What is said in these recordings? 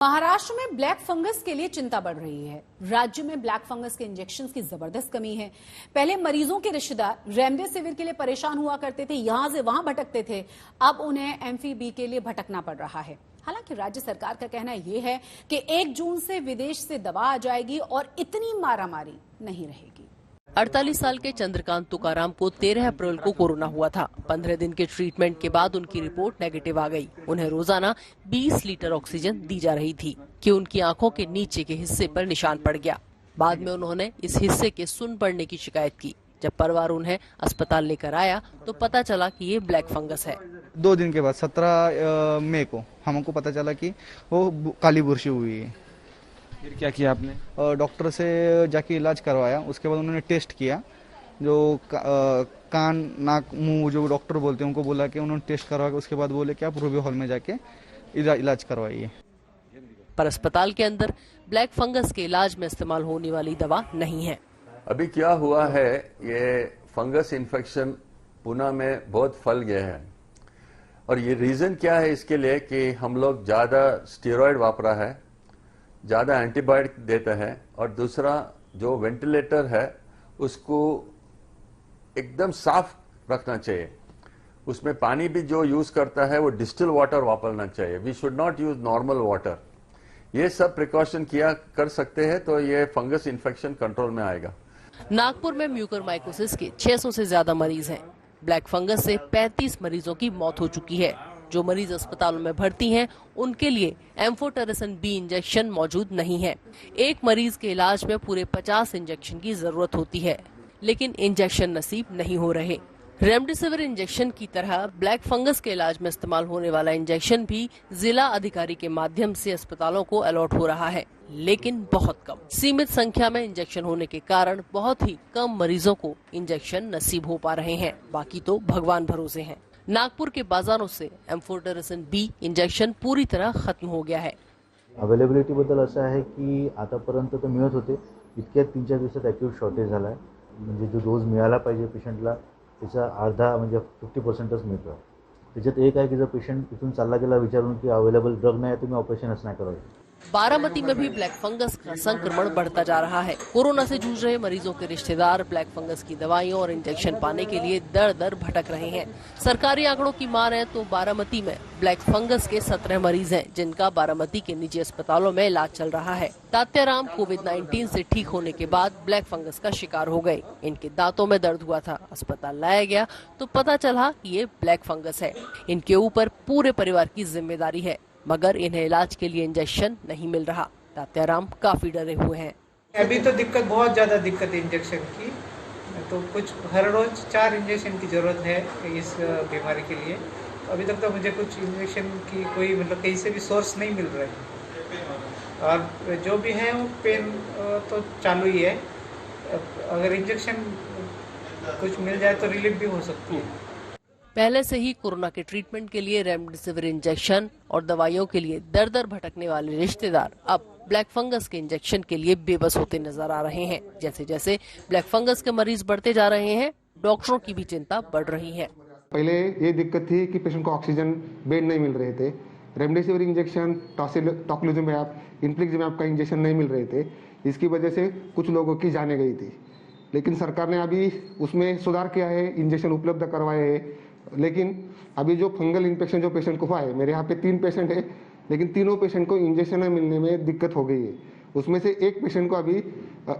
महाराष्ट्र में black fungus के लिए चिंता बढ़ रही है। राज्य में ब्लैक फंगस के इंजेक्शन की जबरदस्त कमी है। पहले मरीजों के रिश्तेदार रेमडेसिविर के लिए परेशान हुआ करते थे, यहां से वहां भटकते थे। अब उन्हें एम्फीबी के लिए भटकना पड़ रहा है। हालांकि राज्य सरकार का कहना यह है कि 1 जून से विदेश से दवा आ जाएगी और इतनी मारामारी नहीं रहेगी। 48 साल के चंद्रकांत तुकाराम को 13 अप्रैल को कोरोना हुआ था। 15 दिन के ट्रीटमेंट के बाद उनकी रिपोर्ट नेगेटिव आ गई। उन्हें रोजाना 20 लीटर ऑक्सीजन दी जा रही थी कि उनकी आंखों के नीचे के हिस्से पर निशान पड़ गया। बाद में उन्होंने इस हिस्से के सुन्न पड़ने की शिकायत की। जब परिवार उन्हें अस्पताल लेकर आया तो पता चला कि ये ब्लैक फंगस है। 2 दिन के बाद 17 मई को हमको पता चला कि वो काली बुर्शी हुई है। फिर क्या किया आपने? डॉक्टर से जाके इलाज करवाया। उसके बाद उन्होंने टेस्ट किया, जो कान नाक मुंह जो डॉक्टर बोलते हैं उनको बोला कि उन्होंने टेस्ट करवा के उसके बाद बोले कि आप रूबी हॉल में जाके इलाज करवाइए। पर अस्पताल के अंदर ब्लैक फंगस के इलाज में इस्तेमाल होने वाली दवा नहीं है। अभी क्या हुआ है, ये फंगस इन्फेक्शन पुणे में बहुत फैल गया है और ये रीजन क्या है इसके लिए कि हम लोग ज्यादा स्टेरॉइड वापरा है, ज्यादा एंटीबायोटिक देता है और दूसरा जो वेंटिलेटर है उसको एकदम साफ रखना चाहिए। उसमें पानी भी जो यूज करता है वो डिस्टिल वाटर वापरना चाहिए। We should not use normal water. ये सब प्रिकॉशन किया कर सकते हैं तो ये फंगस इन्फेक्शन कंट्रोल में आएगा। नागपुर में म्यूकरमाइकोसिस के 600 से ज्यादा मरीज हैं। ब्लैक फंगस से 35 मरीजों की मौत हो चुकी है। जो मरीज अस्पतालों में भर्ती हैं, उनके लिए एम्फोटेरिसिन बी इंजेक्शन मौजूद नहीं है। एक मरीज के इलाज में पूरे 50 इंजेक्शन की जरूरत होती है, लेकिन इंजेक्शन नसीब नहीं हो रहे। रेमडेसिविर इंजेक्शन की तरह ब्लैक फंगस के इलाज में इस्तेमाल होने वाला इंजेक्शन भी जिला अधिकारी के माध्यम से अस्पतालों को अलॉट हो रहा है, लेकिन बहुत कम। सीमित संख्या में इंजेक्शन होने के कारण बहुत ही कम मरीजों को इंजेक्शन नसीब हो पा रहे हैं। बाकी तो भगवान भरोसे हैं। नागपुर के बाजारों से एम्फोटेरिसिन बी इंजेक्शन पूरी तरह खत्म हो गया है। अवेलेबिलिटी बद्दल असं आहे की आतापर्यंत तर मिळत होते, इतक्या 3-4 दिवसात ॲक्यूट शॉर्टेज झाला आहे। म्हणजे जो डोज मिळाला पाहिजे पेशंटला त्याचा अर्धा म्हणजे 50%च मिळतो। त्याच्यात एक आहे की जर पेशंट इथून चालला गेला विचारून की अवेलेबल ड्रग नाही आहे तुम्ही ऑपरेशनच नाही करायचं। बारामती में भी ब्लैक फंगस का संक्रमण बढ़ता जा रहा है। कोरोना से जूझ रहे मरीजों के रिश्तेदार ब्लैक फंगस की दवाइयों और इंजेक्शन पाने के लिए दर दर भटक रहे हैं। सरकारी आंकड़ों की माने तो बारामती में ब्लैक फंगस के 17 मरीज हैं, जिनका बारामती के निजी अस्पतालों में इलाज चल रहा है। तात्याराम कोविड-19 से ठीक होने के बाद ब्लैक फंगस का शिकार हो गए। इनके दांतों में दर्द हुआ था। अस्पताल लाया गया तो पता चला कि ये ब्लैक फंगस है। इनके ऊपर पूरे परिवार की जिम्मेदारी है, मगर इन्हें इलाज के लिए इंजेक्शन नहीं मिल रहा। तात्याराम काफी डरे हुए हैं। अभी तो बहुत ज्यादा दिक्कत है इंजेक्शन की। तो कुछ हर रोज 4 इंजेक्शन की जरूरत है इस बीमारी के लिए। अभी तक तो मुझे कुछ इंजेक्शन की कोई मतलब कहीं से भी सोर्स नहीं मिल रहा है और जो भी है वो पेन तो चालू ही है। अगर इंजेक्शन कुछ मिल जाए तो रिलीफ भी हो सकती है। पहले से ही कोरोना के ट्रीटमेंट के लिए रेमडेसिविर इंजेक्शन और दवाइयों के लिए दर दर भटकने वाले रिश्तेदार अब ब्लैक फंगस के इंजेक्शन के लिए बेबस होते नजर आ रहे हैं। जैसे जैसे ब्लैक फंगस के मरीज बढ़ते जा रहे हैं, डॉक्टरों की भी चिंता बढ़ रही है। पहले ये दिक्कत थी कि पेशेंट को ऑक्सीजन बेड नहीं मिल रहे थे। रेमडेसिविर इंजेक्शन, टोसिलिजुमैब, इन्फ्लिक्सिमैब का इंजेक्शन नहीं मिल रहे थे। इसकी वजह से कुछ लोगों की जाने गई थी, लेकिन सरकार ने अभी उसमें सुधार किया है, इंजेक्शन उपलब्ध करवाए हैं। लेकिन अभी जो फंगल इन्फेक्शन जो पेशेंट को हुआ है, मेरे यहाँ पे 3 पेशेंट है, लेकिन तीनों पेशेंट को इंजेक्शन मिलने में दिक्कत हो गई है। उसमें से एक पेशेंट को अभी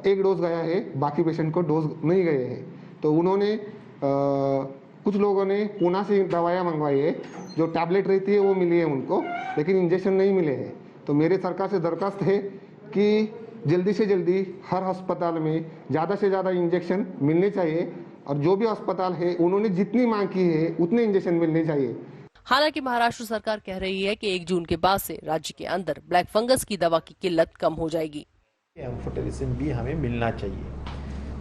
1 डोज गया है, बाकी पेशेंट को डोज नहीं गए हैं। तो उन्होंने कुछ लोगों ने पुणे से दवाइयाँ मंगवाई है, जो टैबलेट रहती है वो मिली है उनको, लेकिन इंजेक्शन नहीं मिले हैं। तो मेरे सरकार से दरखास्त है कि जल्दी से जल्दी हर अस्पताल में ज़्यादा से ज़्यादा इंजेक्शन मिलने चाहिए और जो भी अस्पताल है उन्होंने जितनी मांग की है उतने इंजेक्शन मिलने चाहिए। हालांकि महाराष्ट्र सरकार कह रही है कि 1 जून के बाद से राज्य के अंदर ब्लैक फंगस की दवा की किल्लत कम हो जाएगी। एम्फोटेरिसिन भी हमें मिलना चाहिए,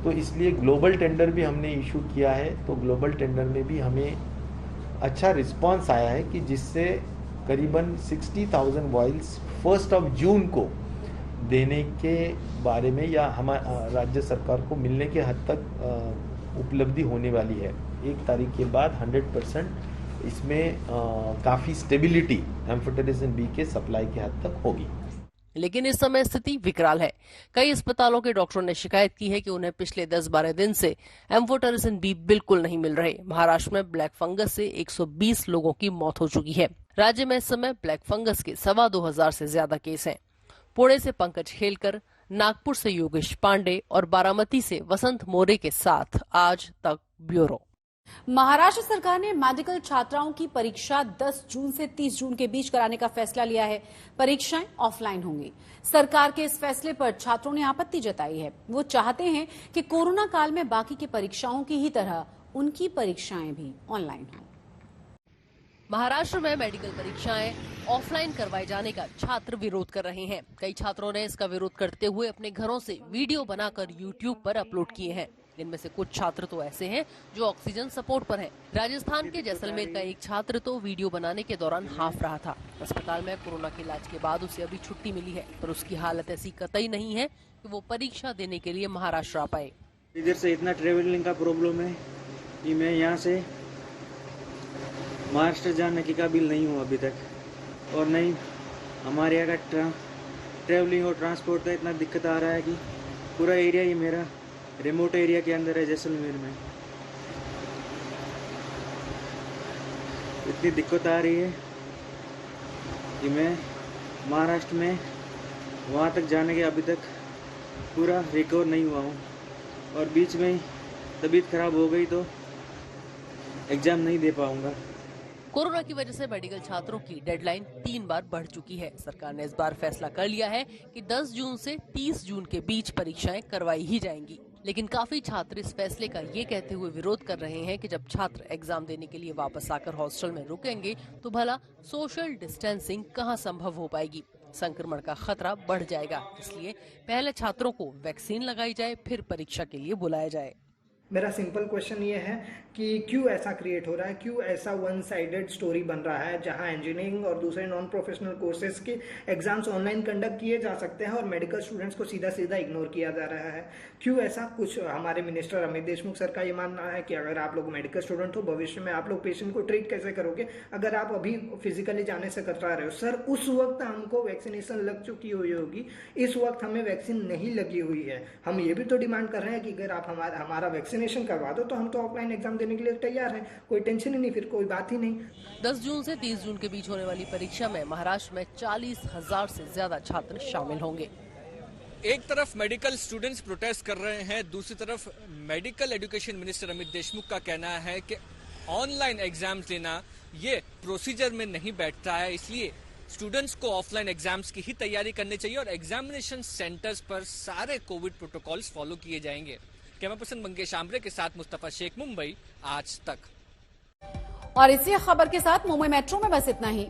तो इसलिए ग्लोबल टेंडर भी हमने इशू किया है। तो ग्लोबल टेंडर में भी हमें अच्छा रिस्पांस आया है कि जिससे करीबन 60,000 वॉइल्स 1 जून को देने के बारे में या हमारे राज्य सरकार को मिलने के हद तक उपलब्धि होने वाली है। 1 तारीख के बाद 100% इसमें काफ़ी स्टेबिलिटी एम्फोटेरिसिन बी के सप्लाई के हद तक होगी। लेकिन इस समय स्थिति विकराल है। कई अस्पतालों के डॉक्टरों ने शिकायत की है कि उन्हें पिछले 10-12 दिन से एम्फोटेरेसिन बी बिल्कुल नहीं मिल रहे। महाराष्ट्र में ब्लैक फंगस से 120 लोगों की मौत हो चुकी है। राज्य में इस समय ब्लैक फंगस के 2,2500 से ज्यादा केस हैं। पुणे से पंकज खेलकर, नागपुर से योगेश पांडे और बारामती से वसंत मोरे के साथ आज तक ब्यूरो। महाराष्ट्र सरकार ने मेडिकल छात्राओं की परीक्षा 10 जून से 30 जून के बीच कराने का फैसला लिया है। परीक्षाएं ऑफलाइन होंगी। सरकार के इस फैसले पर छात्रों ने आपत्ति जताई है। वो चाहते हैं कि कोरोना काल में बाकी की परीक्षाओं की ही तरह उनकी परीक्षाएं भी ऑनलाइन हों। महाराष्ट्र में मेडिकल परीक्षाएं ऑफलाइन करवाए जाने का छात्र विरोध कर रहे हैं। कई छात्रों ने इसका विरोध करते हुए अपने घरों से वीडियो बनाकर YouTube पर अपलोड किए हैं। इनमें से कुछ छात्र तो ऐसे हैं जो ऑक्सीजन सपोर्ट पर हैं। राजस्थान के जैसलमेर का एक छात्र तो वीडियो बनाने के दौरान हांफ रहा था। अस्पताल में कोरोना के इलाज के बाद उसे अभी छुट्टी मिली है, पर उसकी हालत ऐसी कतई नहीं है कि वो परीक्षा देने के लिए महाराष्ट्र आ पाए। इधर से इतना ट्रेवलिंग का प्रॉब्लम है कि मैं यहाँ से महाराष्ट्र जाने के काबिल नहीं हूँ अभी तक, और नहीं हमारे यहाँ का ट्रेवलिंग और ट्रांसपोर्ट का इतना दिक्कत आ रहा है कि पूरा एरिया ही मेरा रिमोट एरिया के अंदर है। जैसलमेर में इतनी दिक्कत आ रही है कि मैं महाराष्ट्र में वहाँ तक जाने के अभी तक पूरा रिकवर नहीं हुआ हूँ, और बीच में ही तबीयत खराब हो गई तो एग्जाम नहीं दे पाऊंगा। कोरोना की वजह से मेडिकल छात्रों की डेडलाइन 3 बार बढ़ चुकी है। सरकार ने इस बार फैसला कर लिया है कि 10 जून से 30 जून के बीच परीक्षाएं करवाई ही जाएंगी। लेकिन काफी छात्र इस फैसले का ये कहते हुए विरोध कर रहे हैं कि जब छात्र एग्जाम देने के लिए वापस आकर हॉस्टल में रुकेंगे तो भला सोशल डिस्टेंसिंग कहां संभव हो पाएगी। संक्रमण का खतरा बढ़ जाएगा। इसलिए पहले छात्रों को वैक्सीन लगाई जाए, फिर परीक्षा के लिए बुलाया जाए। मेरा सिंपल क्वेश्चन ये है कि क्यों ऐसा क्रिएट हो रहा है, क्यों ऐसा वन साइडेड स्टोरी बन रहा है जहां इंजीनियरिंग और दूसरे नॉन प्रोफेशनल कोर्सेज के एग्जाम्स ऑनलाइन कंडक्ट किए जा सकते हैं और मेडिकल स्टूडेंट्स को सीधा सीधा इग्नोर किया जा रहा है। क्यों ऐसा कुछ? हमारे मिनिस्टर अमित देशमुख सर का ये मानना है कि अगर आप लोग मेडिकल स्टूडेंट हो, भविष्य में आप लोग पेशेंट को ट्रीट कैसे करोगे अगर आप अभी फिजिकली जाने से कतरा रहे हो। सर, उस वक्त हमको वैक्सीनेशन लग चुकी हुई होगी, इस वक्त हमें वैक्सीन नहीं लगी हुई है। हम ये भी तो डिमांड कर रहे हैं कि अगर आप हमारा वैक्सीनेशन करवा दो तो हम तो ऑफलाइन एग्जाम देने के लिए तैयार हैं। कोई टेंशन ही नहीं, फिर कोई बात ही नहीं। 10 जून से 30 जून के बीच होने वाली परीक्षा में महाराष्ट्र में 40,000 से ज्यादा छात्र शामिल होंगे। एक तरफ मेडिकल स्टूडेंट्स प्रोटेस्ट कर रहे हैं, दूसरी तरफ medical education minister Amit Deshmukh का कहना है कि ऑनलाइन एग्जाम्स लेना ये प्रोसीजर में नहीं बैठता है, इसलिए स्टूडेंट्स को ऑफलाइन एग्जाम्स की ही तैयारी करनी चाहिए और एग्जामिनेशन सेंटर्स पर सारे कोविड प्रोटोकॉल्स फॉलो किए जाएंगे। कैमरा पर्सन मंगेश आम्रे के साथ मुस्तफा शेख, मुंबई आज तक। और इसी खबर के साथ मुंबई मेट्रो में बस इतना ही।